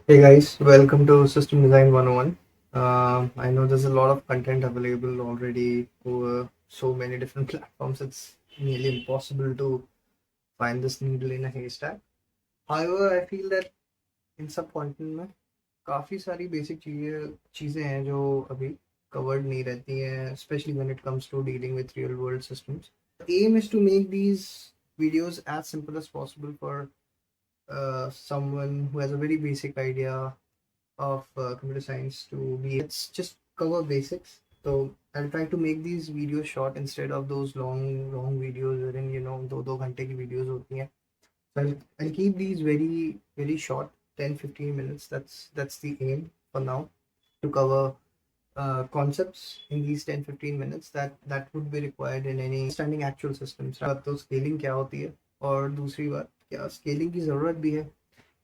Hey guys, welcome to System Design 101. I know there's a lot of content available already over so many different platforms, it's nearly impossible to find this needle in a haystack. However, I feel that इन सब content में काफ़ी सारी basic चीज़ें हैं जो अभी covered नहीं रहती हैं, especially when it comes to dealing with real world systems. The aim is to make these videos as simple as possible for someone who has a very basic idea of computer science to be. Let's just cover basics. So I'll try to make these videos short instead of those long videos wherein दो घंटे की videos होती हैं. So I'll keep these very short, 10-15 minutes. That's the aim for now, to cover concepts in these 10-15 minutes that would be required in any understanding actual systems. तो scaling क्या होती है, और दूसरी बात क्या scaling की ज़रूरत भी है,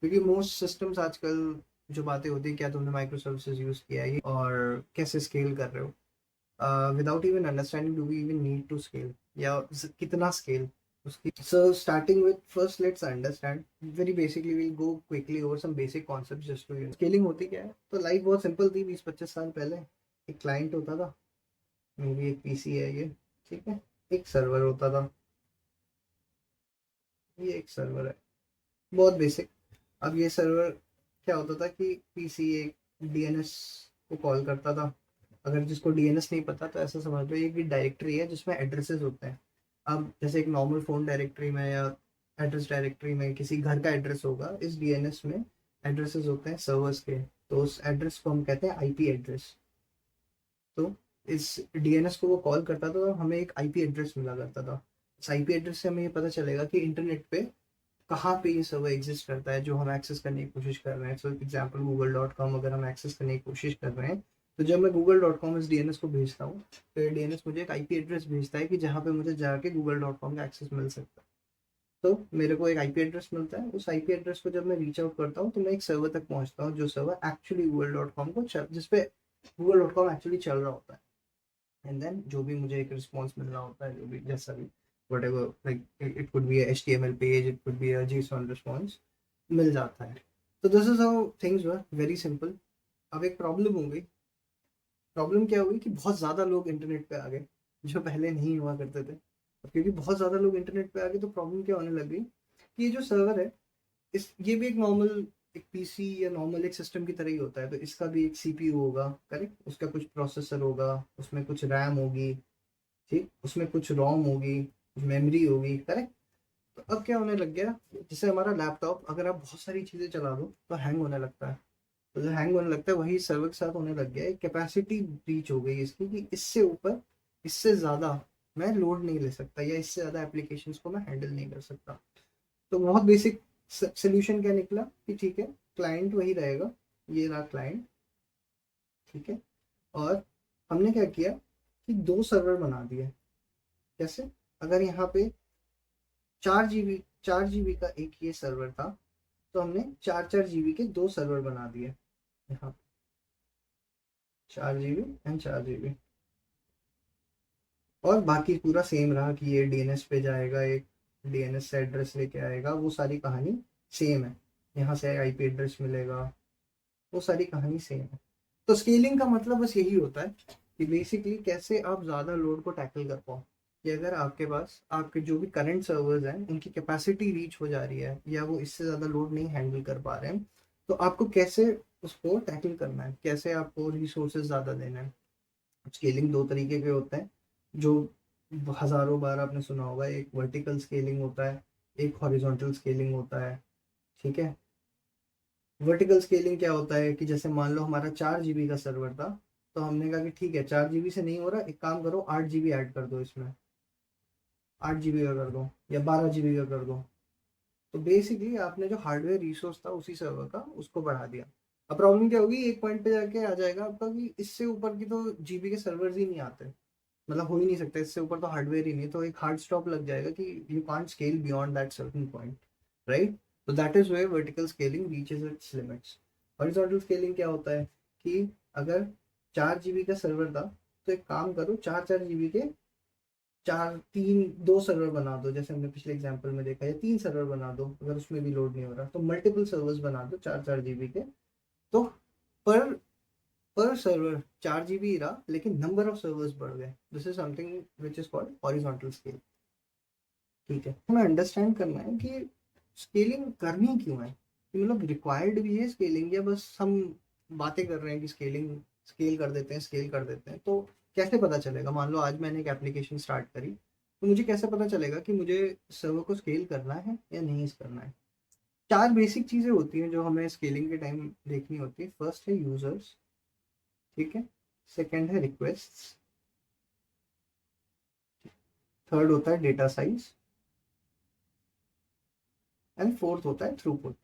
क्योंकि मोस्ट सिस्टम्स आजकल जो बातें होती है, क्या तुमने माइक्रो सर्विसेज यूज़ किया है और कैसे स्केल कर रहे हो, without even understanding do we even need to scale, या कितना स्केल उसकी. So starting with first let's understand very basically, will go quickly over some basic concept just to you. Scaling होती क्या है? तो लाइफ बहुत सिंपल थी 20-25 साल पहले. एक क्लाइंट होता था, मे बी एक पीसी है ये, ठीक है, एक सर्वर होता था, ये एक सर्वर है, बहुत बेसिक. अब ये सर्वर क्या होता था कि पीसी एक डीएनएस को कॉल करता था. अगर जिसको डीएनएस नहीं पता तो ऐसा समझ लो ये कि डायरेक्टरी है जिसमें एड्रेसेस होते हैं. अब जैसे एक नॉर्मल फ़ोन डायरेक्टरी में या एड्रेस डायरेक्टरी में किसी घर का एड्रेस होगा, इस डीएनएस में एड्रेसेस होते हैं सर्वर्स के. तो उस एड्रेस को हम कहते हैं आईपी एड्रेस. तो इस डीएनएस को वो कॉल करता था तो हमें एक आईपी एड्रेस मिला करता था. इस आईपी एड्रेस से हमें ये पता चलेगा कि इंटरनेट पे कहाँ पे ये सर्वर एग्जिस्ट करता है जो हम एक्सेस करने की कोशिश कर रहे हैं. सो एग्जाम्पल google.com अगर हम एक्सेस करने की कोशिश कर रहे हैं, तो जब मैं google.com इस डीएनएस को भेजता हूँ, तो ये डीएनएस मुझे एक आईपी एड्रेस भेजता है कि जहाँ पे मुझे जाके google.com का एक्सेस मिल सकता है. तो मेरे को एक आईपी एड्रेस मिलता है. उस आईपी एड्रेस को जब मैं रीच आउट करता हूँ तो मैं एक सर्वर तक पहुँचता हूँ, जो सर्वर एक्चुअली google.com को जिसपे google.com एक्चुअली चल रहा होता है. एंड देन जो भी मुझे एक रिस्पॉन्स मिल रहा होता है, जो भी जैसा भी whatever, like it could be a HTML page, it could be a JSON response, मिल जाता है. तो this is how things were very simple. अब एक प्रॉब्लम हो गई. प्रॉब्लम क्या हुई कि बहुत ज़्यादा लोग इंटरनेट पे आ गए, जो पहले नहीं हुआ करते थे. अब क्योंकि बहुत ज़्यादा लोग इंटरनेट पे आ गए तो प्रॉब्लम क्या होने लग गई कि ये जो सर्वर है, इस ये भी एक नॉर्मल एक पीसी या नॉर्मल एक सिस्टम की तरह ही होता है. तो इसका भी एक सीपीयू होगा, करेक्ट, उसका कुछ प्रोसेसर होगा, उसमें कुछ रैम होगी, ठीक, उसमें कुछ रोम होगी, कुछ मेमोरी होगी, करेक्ट. तो अब क्या होने लग गया, जैसे हमारा लैपटॉप अगर आप बहुत सारी चीज़ें चला दो तो हैंग होने लगता है. तो जो हैंग होने लगता है वही सर्वर के साथ होने लग गया है. कैपेसिटी ब्रीच हो गई इसकी कि इससे ऊपर, इससे ज़्यादा मैं लोड नहीं ले सकता, या इससे ज़्यादा एप्लीकेशंस को मैं हैंडल नहीं कर सकता. तो बहुत बेसिक सोल्यूशन क्या निकला कि ठीक है, क्लाइंट वही रहेगा, ये रहा क्लाइंट, ठीक है. और हमने क्या किया कि दो सर्वर बना दिए. कैसे? अगर यहाँ पे 4 जीबी का एक ये सर्वर था, तो हमने 4-4 जीबी के दो सर्वर बना दिए. यहाँ 4 जीबी एंड 4 जीबी, और बाकी पूरा सेम रहा कि ये डीएनएस पे जाएगा, एक डीएनएस से एड्रेस लेके आएगा, वो सारी कहानी सेम है. यहाँ से आईपी एड्रेस मिलेगा, वो सारी कहानी सेम है. तो स्केलिंग का मतलब बस यही होता है कि बेसिकली कैसे आप ज़्यादा लोड को टैकल कर पाओ. कि अगर आपके पास आपके जो भी करंट सर्वर्स हैं उनकी कैपेसिटी रीच हो जा रही है, या वो इससे ज़्यादा लोड नहीं हैंडल कर पा रहे हैं, तो आपको कैसे उसको टैकल करना है, कैसे आपको रिसोर्सेज ज़्यादा देना है. स्केलिंग दो तरीके के होते हैं, जो हज़ारों बार आपने सुना होगा. एक वर्टिकल स्केलिंग होता है, एक हॉरिजॉन्टल स्केलिंग होता है, ठीक है. वर्टिकल स्केलिंग क्या होता है कि जैसे मान लो हमारा 4 जीबी का सर्वर था, तो हमने कहा कि ठीक है 4 जीबी से नहीं हो रहा, एक काम करो 8 जीबी ऐड कर दो इसमें, 8 जीबी का कर दो, या 12 जीबी का कर दो. तो बेसिकली आपने जो हार्डवेयर रिसोर्स था उसी सर्वर का, उसको बढ़ा दिया. अब प्रॉब्लम क्या होगी, एक पॉइंट पे जाके आ जाएगा आपका कि इससे ऊपर की तो जीबी के सर्वर्स ही नहीं आते, मतलब हो ही नहीं सकता, इससे ऊपर तो हार्डवेयर ही नहीं. तो एक हार्ड स्टॉप लग जाएगा कि you can't scale beyond that certain point, right. तो that is where vertical scaling reaches its limits. Horizontal scaling क्या होता है कि अगर 4 जीबी का सर्वर था, तो एक काम करो 4-4 जीबी के चार तीन दो सर्वर बना दो, जैसे हमने पिछले एग्जांपल में देखा, या 3 सर्वर बना दो. अगर उसमें भी लोड नहीं हो रहा तो मल्टीपल सर्वर्स बना दो 4-4 जीबी के, पर पर सर्वर 4 GB रहा, लेकिन नंबर ऑफ सर्वर्स बढ़ गए। This is something which is called horizontal scale. ठीक है, हमें अंडरस्टैंड करना है कि स्केलिंग करनी क्यों है, कि मतलब रिक्वायर्ड भी है स्केलिंग, या बस हम बातें कर रहे हैं कि स्केलिंग स्केल कर देते हैं, स्केल कर देते हैं। तो कैसे पता चलेगा, मान लो आज मैंने एक एप्लीकेशन स्टार्ट करी, तो मुझे कैसे पता चलेगा कि मुझे सर्वर को स्केल करना है या नहीं करना है। 4 बेसिक चीज़ें होती हैं जो हमें स्केलिंग के टाइम देखनी होती है। फर्स्ट है यूजर्स, ठीक है, सेकंड है रिक्वेस्ट्स, थर्ड होता है डेटा साइज, एंड फोर्थ होता है थ्रूपुट।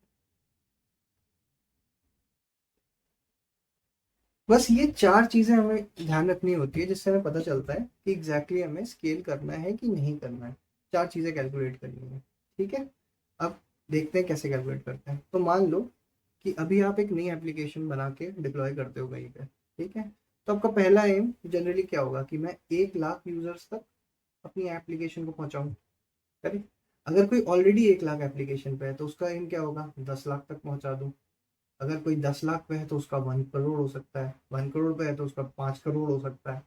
बस ये 4 चीजें हमें ध्यान रखनी होती है, जिससे हमें पता चलता है कि एग्जैक्टली हमें स्केल करना है कि नहीं करना है। 4 चीजें कैलकुलेट करनी है, ठीक है। अब देखते हैं कैसे कैलकुलेट करते हैं। तो मान लो कि अभी आप एक नई एप्लीकेशन बना के डिप्लॉय करते हो कहीं पे, ठीक है। तो आपका पहला एम जनरली क्या होगा कि मैं 1 लाख यूजर्स तक अपनी एप्लीकेशन को पहुंचाऊं, करेक्ट। अगर कोई ऑलरेडी 1 लाख एप्लीकेशन पे है तो उसका एम क्या होगा, 10 लाख तक पहुंचा दूं। अगर कोई 10 लाख पे है तो उसका 1 करोड़ हो सकता है, 1 करोड़ पे है तो उसका 5 करोड़ हो सकता है।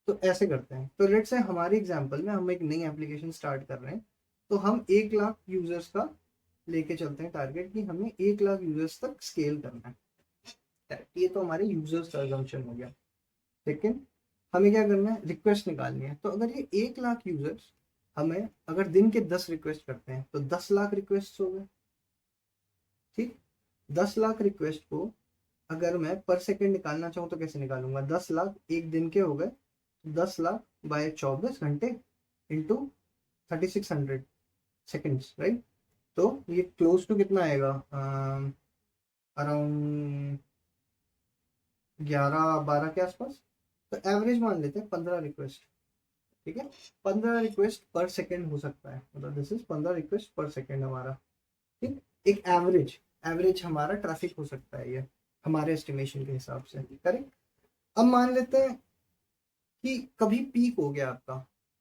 तो ऐसे करते हैं। तो लेट्स से हमारे एग्जांपल में हम एक नई एप्लीकेशन स्टार्ट कर रहे हैं, तो हम 1 लाख यूजर्स का लेके चलते हैं टारगेट, कि हमें 1 लाख यूजर्स तक स्केल करना है। ये तो हमारे यूजर्स का assumption हो गया। सेकेंड, हमें क्या करना है, रिक्वेस्ट निकालनी है। तो अगर ये 1 लाख यूजर्स हमें अगर दिन के 10 रिक्वेस्ट करते हैं तो 10 लाख रिक्वेस्ट हो गए, ठीक। 10 लाख रिक्वेस्ट को अगर मैं पर सेकेंड निकालना चाहूँ तो कैसे निकालूंगा, 10 लाख एक दिन के हो गए, 10 लाख बाय 24 घंटे इंटू 3600 सेकेंड्स, राइट। तो ये क्लोज टू कितना आएगा, अराउंड 11-12 के आसपास। तो एवरेज मान लेते हैं 15 रिक्वेस्ट, ठीक है। 15 रिक्वेस्ट पर सेकेंड हो सकता है, मतलब दिस इज 15 रिक्वेस्ट पर सेकेंड हमारा, ठीक। एक एवरेज एवरेज हमारा ट्रैफिक हो सकता है ये, हमारे एस्टिमेशन के हिसाब से, करेक्ट। अब मान लेते हैं कि कभी पीक हो गया आपका।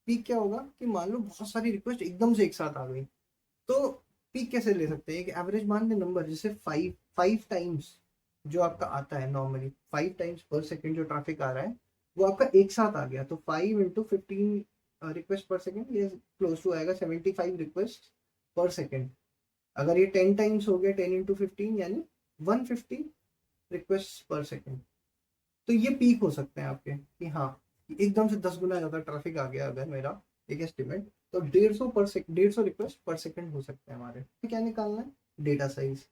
पीक क्या होगा कि मान लो बहुत सारी रिक्वेस्ट एकदम से एक साथ आ गई, तो पीक कैसे ले सकते हैं, एक एवरेज मान ले नंबर, जैसे 5 टाइम्स जो आपका आता है नॉर्मली, 5 टाइम्स पर सेकेंड जो ट्रैफिक आ रहा है वो आपका एक साथ आ गया, तो 5 × 15 रिक्वेस्ट पर सेकेंड, ये क्लोज टू आएगा 75 रिक्वेस्ट पर सेकेंड। अगर ये 10 टाइम्स हो गया, 10 × 15 यानी 150 रिक्वेस्ट पर सेकेंड। तो ये पीक हो सकते हैं आपके, कि हाँ एकदम से 10 गुना ज्यादा ट्रैफिक आ गया अगर मेरा एक एस्टिमेट, तो 150 रिक्वेस्ट पर सेकंड हो सकते हैं हमारे। तो क्या निकालना है, डेटा साइज।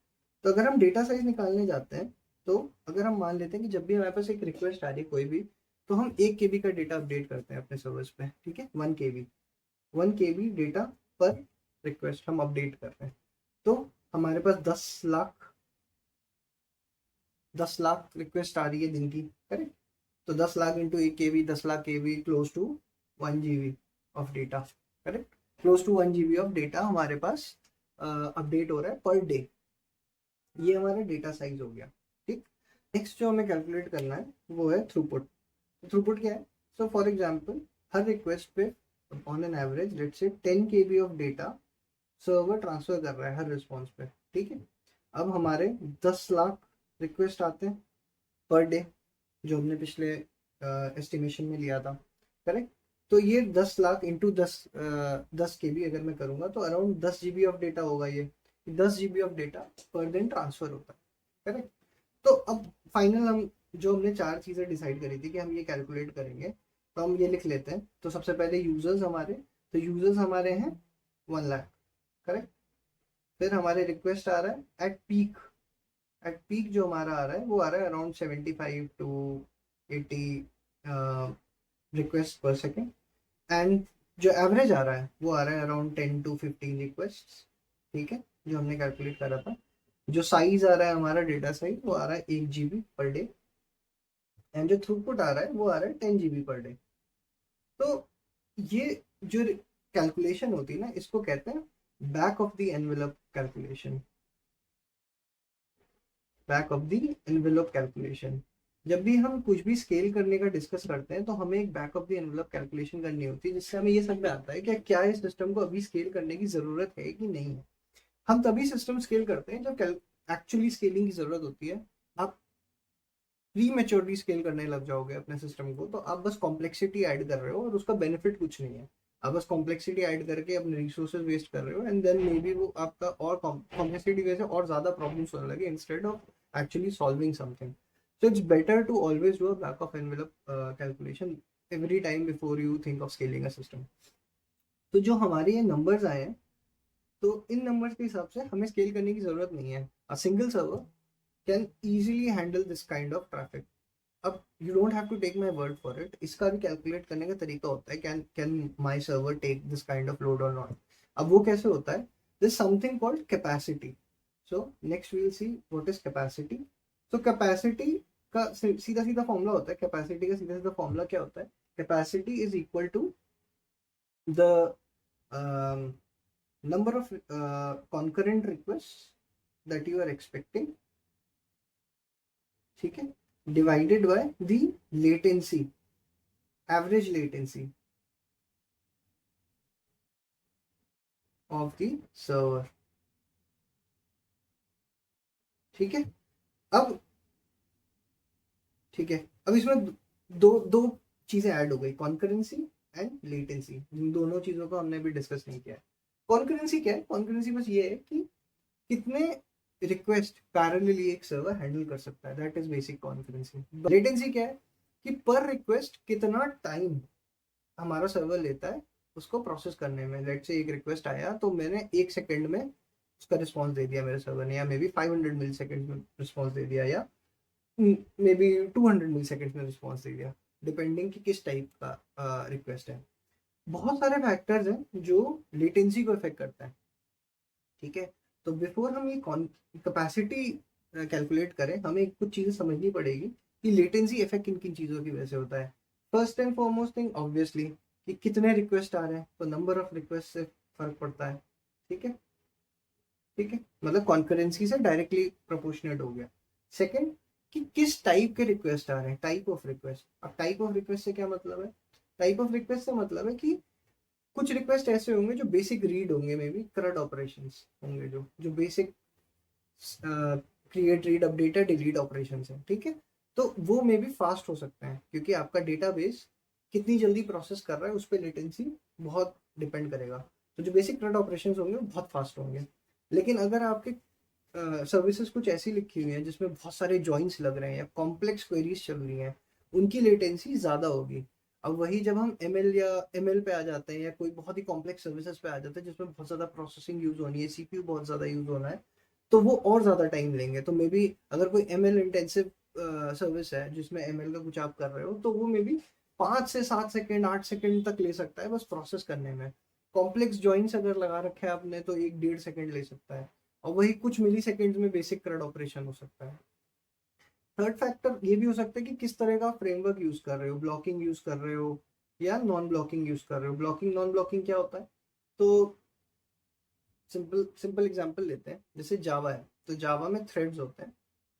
तो अगर हम डेटा साइज निकालने जाते हैं, तो अगर हम मान लेते हैं कि जब भी हमारे पास एक रिक्वेस्ट आ रही है कोई भी, तो हम 1 KB का डेटा अपडेट करते हैं अपने सर्वर्स पे, ठीक है। 1 KB डेटा पर रिक्वेस्ट हम अपडेट कर रहे हैं। तो हमारे पास 10 लाख रिक्वेस्ट आ रही है दिन की, करेक्ट। तो 10 lakh into 1 KB, 10 lakh KB, close to 1 GB of data, correct. Close to 1 GB of data हमारे पास अपडेट हो रहा है पर डे। ये हमारा डेटा साइज हो गया, ठीक। नेक्स्ट जो हमें कैलकुलेट करना है वो है थ्रूपुट। थ्रूपुट क्या है, सो फॉर एग्जांपल हर रिक्वेस्ट पे on an average let's say 10 KB of data server transfer कर रहा है हर रिस्पॉन्स पे, ठीक है। अब हमारे 10 लाख रिक्वेस्ट आते हैं पर डे, जो हमने पिछले एस्टिमेशन में लिया था, करेक्ट। तो ये 10 लाख इंटू 10 KB अगर मैं करूँगा तो अराउंड 10 GB ऑफ डेटा होगा ये। 10 GB ऑफ डेटा पर दिन ट्रांसफर होता है, करेक्ट। तो अब फाइनल हम जो हमने 4 चीज़ें डिसाइड करी थी कि हम ये कैलकुलेट करेंगे, तो हम ये लिख लेते हैं। तो सबसे पहले यूजर्स हमारे, तो यूजर्स हमारे हैं 1 लाख, करेक्ट। फिर हमारे रिक्वेस्ट आ रहा है एट पीक जो हमारा आ रहा है वो आ रहा है अराउंड 75 to 80 रिक्वेस्ट पर सेकेंड। एंड जो एवरेज आ रहा है वो आ रहा है अराउंड 10 to 15 रिक्वेस्ट, ठीक है, जो हमने कैलकुलेट करा था। जो साइज आ रहा है हमारा डेटा साइज वो आ रहा है 1 GB पर डे, एंड जो थ्रूपुट आ रहा है वो आ रहा है 10 GB पर डे। तो ये जो कैलकुलेशन होती है ना, इसको कहते हैं back of the envelope calculation. Back of the envelope calculation. जब भी हम कुछ भी स्केल करने का डिस्कस करते हैं तो हमें एक back of the envelope calculation करनी होती है, जिससे हमें ये समझ में आता है कि क्या इस सिस्टम को अभी स्केल करने की जरूरत है कि नहीं है। हम तभी सिस्टम स्केल करते हैं जब एक्चुअली स्केलिंग की जरूरत होती है। आप प्री मेच्योरली स्केल करने लग जाओगे अपने सिस्टम को, तो आप बस कॉम्प्लेक्सिटी ऐड कर रहे हो और उसका बेनिफिट कुछ नहीं है। आप बस कॉम्प्लेक्सिटी ऐड करके अपने रिसोर्सेज वेस्ट कर रहे हो, एंड देन मे बी वो आपका और कॉम्प्लेक्सिटी वजह से और ज़्यादा प्रॉब्लम्स होने लगे instead of actually solving something. So it's better to always do a back of envelope calculation every time before you think of scaling a system. तो जो हमारे ये नंबर्स आए हैं, तो इन नंबर्स के हिसाब से हमें स्केल करने की जरूरत नहीं है। A single server can easily handle this kind of traffic. अब you don't have to take my word for it, इसका भी कैलकुलेट करने का तरीका होता है, can can my server take this kind of load और नॉट। अब वो कैसे होता है, this something called capacity. So next we will see what is capacity. तो कैपेसिटी का सीधा सीधा फॉर्मूला होता है, कैपेसिटी का सीधा सीधा फॉर्मूला क्या होता है, capacity is equal to the number of concurrent requests that you are expecting, ठीक है, divided by the latency, average latency of the server। ठीक है, अब ठीक है, अब इसमें दो दो चीजें ऐड हो गई, कॉन्करेंसी एंड लेटेंसी। इन दोनों चीजों को हमने भी डिस्कस नहीं किया है। कॉन्करेंसी क्या है, कॉन्करेंसी बस ये है कि कितने रिक्वेस्ट पैरेलली एक सर्वर हैंडल कर सकता है, that is basic concurrency. Latency क्या है कि पर रिक्वेस्ट कितना टाइम हमारा सर्वर लेता है उसको प्रोसेस करने में। लेट्स से एक रिक्वेस्ट आया तो मैंने 1 सेकंड में उसका रिस्पॉन्स दे दिया मेरे सर्वर ने, या मे बी 500 मिली सेकेंड में रिस्पॉन्स दे दिया, या मे बी 200 मिली सेकेंड में रिस्पॉन्स दे दिया, डिपेंडिंग कि किस टाइप का रिक्वेस्ट है। बहुत सारे फैक्टर्स हैं जो लेटेंसी को इफेक्ट करता है। ठीक है, तो बिफोर हम ये कैपेसिटी कैलकुलेट करें, हमें कुछ चीज़ें समझनी पड़ेगी कि लेटेंसी इफेक्ट किन किन चीज़ों की वजह से होता है। First and foremost thing obviously कि कितने रिक्वेस्ट आ रहे हैं, तो नंबर ऑफ रिक्वेस्ट से फर्क पड़ता है। ठीक है, ठीक है, मतलब कॉन्करेंसी से डायरेक्टली प्रोपोर्शनेट हो गया। सेकंड कि किस टाइप के रिक्वेस्ट आ रहे हैं, टाइप ऑफ रिक्वेस्ट। अब टाइप ऑफ रिक्वेस्ट से क्या मतलब है, टाइप ऑफ रिक्वेस्ट से मतलब है कि कुछ रिक्वेस्ट ऐसे होंगे जो बेसिक रीड होंगे, मे बी CRUD ऑपरेशंस होंगे, जो जो बेसिक क्रिएट रीड अपडेट है डिलीट ऑपरेशंस है। ठीक है, तो वो मे बी फास्ट हो सकते हैं क्योंकि आपका डेटाबेस कितनी जल्दी प्रोसेस कर रहा है उस पर लेटेंसी बहुत डिपेंड करेगा। तो जो बेसिक CRUD ऑपरेशंस होंगे वो बहुत फास्ट होंगे। लेकिन अगर आपके सर्विसेज कुछ ऐसी लिखी हुई है जिसमें बहुत सारे जॉइंट्स लग रहे हैं या कॉम्प्लेक्स क्वेरीज चल रही हैं, उनकी लेटेंसी ज़्यादा होगी। अब वही जब हम ML या ML पे आ जाते हैं या कोई बहुत ही कॉम्प्लेक्स सर्विसेज पे आ जाते हैं जिसमें बहुत ज़्यादा प्रोसेसिंग यूज़ होनी है, CPU बहुत ज़्यादा यूज़ होना है, तो वो और ज़्यादा टाइम लेंगे। तो मे बी अगर कोई ML इंटेंसिव सर्विस है जिसमें ML का कुछ आप कर रहे हो, तो वो मे बी 5 से 7 सेकेंड 8 सेकेंड तक ले सकता है बस प्रोसेस करने में। कॉम्प्लेक्स जॉइंट्स अगर लगा रखे हैं आपने तो 1 1.5 सेकेंड ले सकता है, और वही कुछ मिली सेकेंड में बेसिक CRUD ऑपरेशन हो सकता है। थर्ड फैक्टर ये भी हो सकता है कि किस तरह का फ्रेमवर्क यूज कर रहे हो, ब्लॉकिंग यूज कर रहे हो या नॉन ब्लॉकिंग यूज कर रहे हो। ब्लॉकिंग नॉन ब्लॉकिंग क्या होता है, तो सिंपल सिंपल एग्जांपल लेते हैं, जैसे जावा है, तो जावा में थ्रेड्स होते हैं।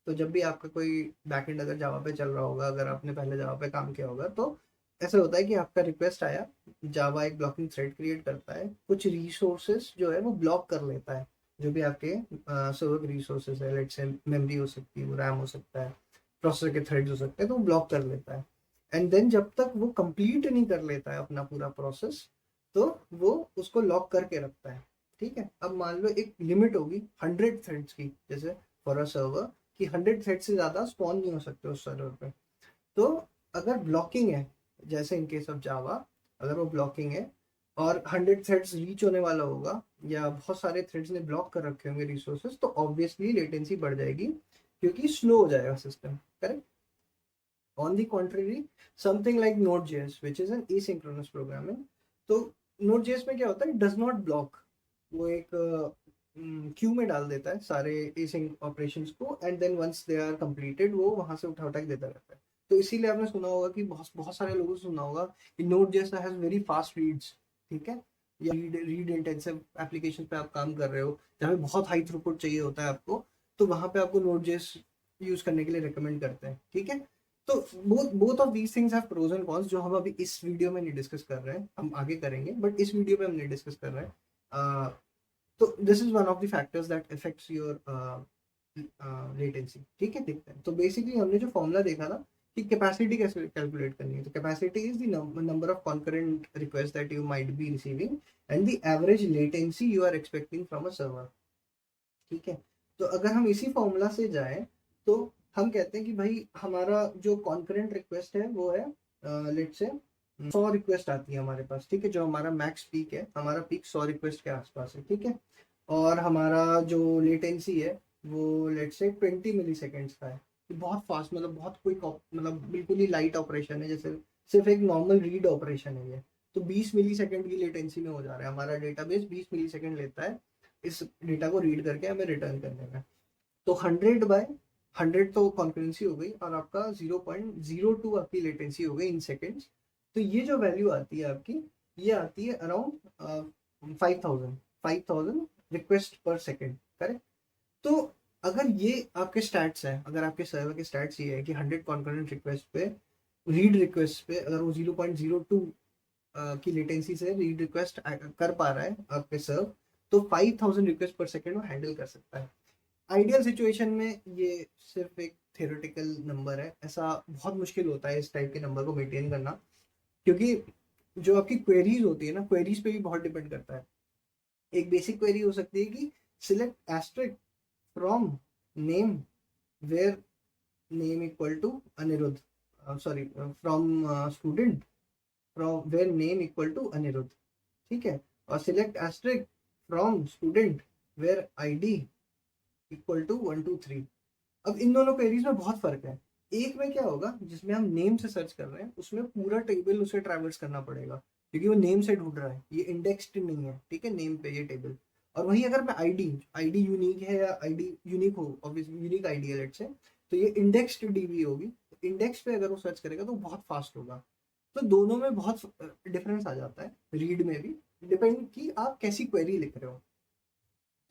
तो जब भी आपका कोई बैकएंड अगर जावा पे चल रहा होगा, अगर आपने पहले जावा पे काम किया होगा, तो ऐसा होता है कि आपका रिक्वेस्ट आया, जावा एक ब्लॉकिंग थ्रेड क्रिएट करता है, कुछ रिसोर्सेज जो है वो ब्लॉक कर लेता है, जो भी आपके सर्वर रिसोर्सेज है, लेट्स से मेमोरी हो सकती है, वो रैम हो सकता है, प्रोसेसर के थ्रेड्स हो सकते हैं, तो वो ब्लॉक कर लेता है। एंड देन जब तक वो कंप्लीट नहीं कर लेता है अपना पूरा प्रोसेस, तो वो उसको लॉक करके रखता है। ठीक है, अब मान लो एक लिमिट होगी 100 थ्रेड्स की, जैसे फॉर अ सर्वर कि 100 थ्रेड से ज़्यादा स्पॉन नहीं हो सकते उस सर्वर पे। तो अगर ब्लॉकिंग है, जैसे इन केस ऑफ जावा, अगर वो ब्लॉकिंग है और 100 थ्रेड्स रीच होने वाला होगा या बहुत सारे थ्रेड्स ने ब्लॉक कर रखे होंगे रिसोर्सेज, तो ऑब्वियसली लेटेंसी बढ़ जाएगी क्योंकि स्लो हो जाएगा system. Correct. On the contrary, something like Node.js which is an asynchronous programming, तो Node.js में क्या होता है, डज नॉट ब्लॉक, वो एक क्यू में डाल देता है सारे एसिंक ऑपरेशंस को, and then once they are completed वो वहां से उठा उठा के देता रहता है। तो इसीलिए आपने सुना होगा कि बहुत बहुत सारे लोगों से सुना होगा कि Node.js has very fast reads. ठीक है, या रीड इंटेंसिव एप्लीकेशन पे आप काम कर रहे हो जहाँ पे बहुत हाई थ्रूपुट चाहिए होता है आपको, तो वहां पे आपको Node.js यूज करने के लिए रिकमेंड करते हैं। ठीक है, तो both both of these things have pros and cons, जो हम अभी इस वीडियो में नहीं डिस्कस कर रहे हैं, हम आगे करेंगे, बट इस वीडियो में हम नहीं डिस्कस कर रहे हैं। तो this is one of the factors that affects your latency, ठीक है, दिखता है। तो बेसिकली हमने जो फॉर्मूला देखा था कि कैपेसिटी कैसे कैलकुलेट करनी है, तो capacity is the number of concurrent request that you might be receiving and the average latency you are expecting from a server, ठीक है। तो अगर हम इसी फॉर्मूला से जाएं तो हम कहते हैं कि भाई हमारा जो कॉन्करेंट रिक्वेस्ट है वो है लेट्स से 100 रिक्वेस्ट आती है हमारे पास, ठीक है, जो हमारा मैक्स पीक है, हमारा पीक 100 रिक्वेस्ट के आसपास है, ठीक है। और हमारा जो लेटेंसी है वो लेट्स से 20 मिली सेकेंड्स का है। तो बहुत फास्ट, मतलब बहुत क्विक, मतलब बिल्कुल ही लाइट ऑपरेशन है, जैसे सिर्फ एक नॉर्मल रीड ऑपरेशन है ये। तो 20 मिली सेकेंड की लेटेंसी में हो जा रहा है, हमारा डेटाबेस 20 मिली सेकेंड लेता है इस डेटा को रीड करके हमें रिटर्न करने में। तो 100/100 तो कॉन्करेंसी हो गई, और आपका 0.02 आपकी लेटेंसी हो गई इन सेकेंड्स। तो ये जो वैल्यू आती है आपकी, ये आती है अराउंड 5000 रिक्वेस्ट पर सेकेंड, करेक्ट। तो अगर ये आपके स्टैट्स है, अगर आपके सर्वर के स्टैट्स ये है कि 100 कॉन्करेंट रिक्वेस्ट पे, रीड रिक्वेस्ट पे अगर वो 0.02 की लेटेंसी से रीड रिक्वेस्ट कर पा रहा है आपके सर्व, तो 5000 रिक्वेस्ट पर सेकेंड वो हैंडल कर सकता है। आइडियल सिचुएशन में ये सिर्फ एक थ्योरेटिकल नंबर है, ऐसा बहुत मुश्किल होता है इस टाइप के नंबर को मेंटेन करना, क्योंकि जो आपकी क्वेरीज होती है ना, क्वेरीज पे भी बहुत डिपेंड करता है। एक बेसिक क्वेरी हो सकती है कि select asterisk from name where name equal to Anirudh, sorry from student from where name equal to Anirudh, ठीक है। और select asterisk from student where ID equal to 123। अब इन दोनों क्वेरीज में बहुत फर्क है। एक में क्या होगा, जिसमें हम नेम से सर्च कर रहे हैं उसमें पूरा टेबल उसे ट्रैवर्स करना पड़ेगा, क्योंकि वो नेम से ढूंढ रहा है, ये इंडेक्स्ड नहीं है, ठीक है, नेम पे ये टेबल। और वहीं अगर मैं आईडी आईडी यूनिक है या आईडी यूनिक हो, ऑब्वियसली यूनिक आईडी है लेट्स से, तो ये इंडेक्स्ड डीबी होगी। इंडेक्स पे अगर वो सर्च करेगा तो बहुत फास्ट होगा। तो दोनों में बहुत डिफरेंस आ जाता है, रीड में भी डिपेंड कि आप कैसी क्वेरी लिख रहे हो।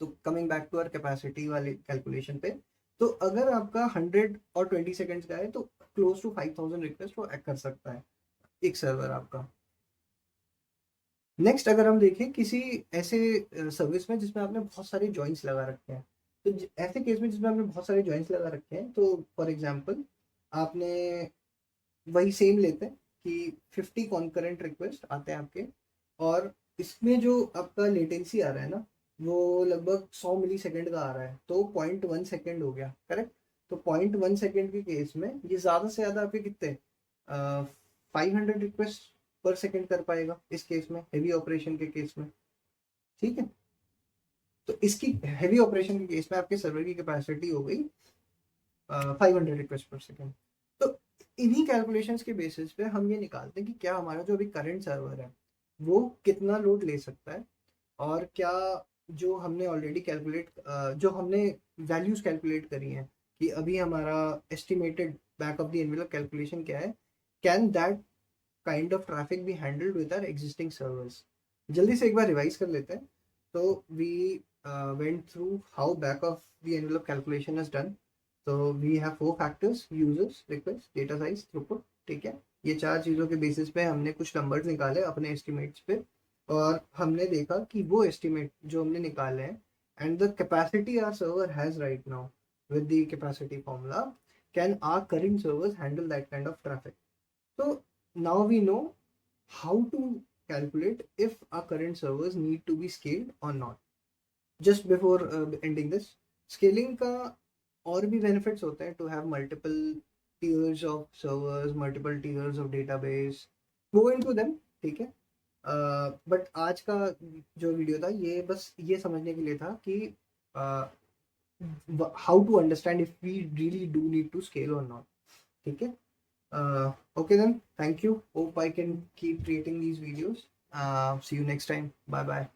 तो coming back to our capacity वाले कैलकुलेशन पे, तो अगर आपका 100 और 20 सेकेंड्स का है तो क्लोज टू 5000 रिक्वेस्ट वो कर सकता है एक सर्वर आपका। नेक्स्ट अगर हम देखें किसी ऐसे सर्विस में जिसमें आपने बहुत सारे जॉइंट्स लगा रखे हैं, तो ऐसे केस में जिसमें आपने बहुत सारे जॉइंट्स लगा रखे हैं, तो फॉर एग्जांपल आपने वही सेम लेते हैं कि 50 कॉन्करेंट रिक्वेस्ट आते हैं आपके, और इसमें जो आपका लेटेंसी आ रहा है ना वो लगभग 100 मिली सेकेंड का आ रहा है, तो 0.1 सेकेंड हो गया, करेक्ट। तो 0.1 सेकेंड के केस में ये ज़्यादा से ज़्यादा आपके कितने 500 रिक्वेस्ट पर सेकेंड कर पाएगा इस केस में, हेवी ऑपरेशन के केस में, ठीक है। तो इसकी हेवी ऑपरेशन के केस में आपके सर्वर की कैपेसिटी हो गई 500 रिक्वेस्ट पर सेकेंड। तो इन्हीं कैलकुलेशंस के बेसिस पे हम ये निकालते हैं कि क्या हमारा जो अभी करंट सर्वर है वो कितना लोड ले सकता है, और क्या जो हमने ऑलरेडी कैलकुलेट जो हमने वैल्यूज कैलकुलेट करी हैं कि अभी हमारा estimated back of the envelope calculation क्या है, can that kind of traffic be handled with our existing servers. जल्दी से एक बार रिवाइज कर लेते हैं। तो we went through how back of the envelope calculation is done. तो we have 4 factors, users, request, data size, throughput, ठीक है। ये 4 चीज़ों के बेसिस पे हमने कुछ नंबर्स निकाले अपने एस्टिमेट्स पे, और हमने देखा कि वो एस्टिमेट जो हमने निकाले हैं and the capacity our server has right now with the capacity formula, can our current servers handle that kind of traffic. तो now we know how to calculate if our current servers need to be scaled or not. Just before ending this, scaling का और भी benefits होते हैं, to have multiple tiers of servers, multiple tiers of database, go into them, ठीक है। But आज का जो वीडियो था ये बस ये समझने के लिए था कि how to understand if we really do need to scale और नॉट, ठीक है। Okay then, thank you. Hope I can keep creating these videos. See you next time. Bye bye.